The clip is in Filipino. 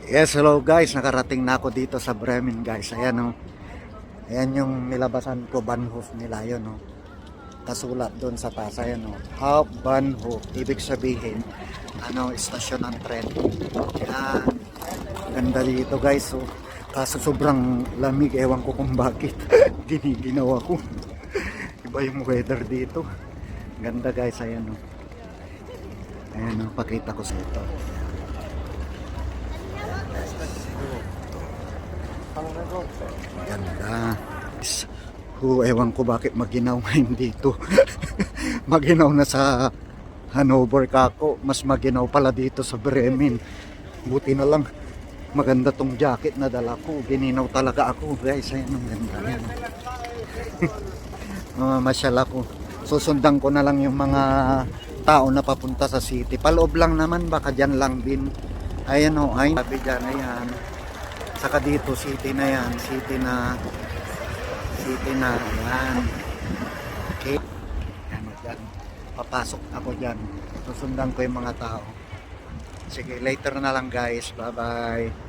Yes, hello guys. Nakarating na ako dito sa Bremen guys. Ayan o. Ayan yung nilabasan ko, Bahnhof nila yun o. Kasulat doon sa taas. Ayan o. Hauptbahnhof. Ibig sabihin, istasyon ng tren. Ayan. Ganda dito guys o. Kaso sobrang lamig. Ewan ko kung bakit. Giniginaw ako. Iba yung weather dito. Ganda guys. Ayan o. Ayan o. Pakita ko sa ito. Ganda. Ewan ko bakit maginaw ngayon dito. Maginaw na sa Hanover kako. Mas maginaw pala dito sa Bremen. Buti na lang maganda tong jacket na dala ko. Gininaw talaga ako guys. Ayan ang ganda yan. Masyal ako. Susundan ko na lang yung mga tao na papunta sa city. Paloob lang naman, baka dyan lang din. Ayan o, ay sabi dyan, ayan. Saka dito, city na yan. City na, ayan. Okay. Ayan o dyan. Papasok ako dyan. Susundan ko yung mga tao. Sige, later na lang guys. Bye bye.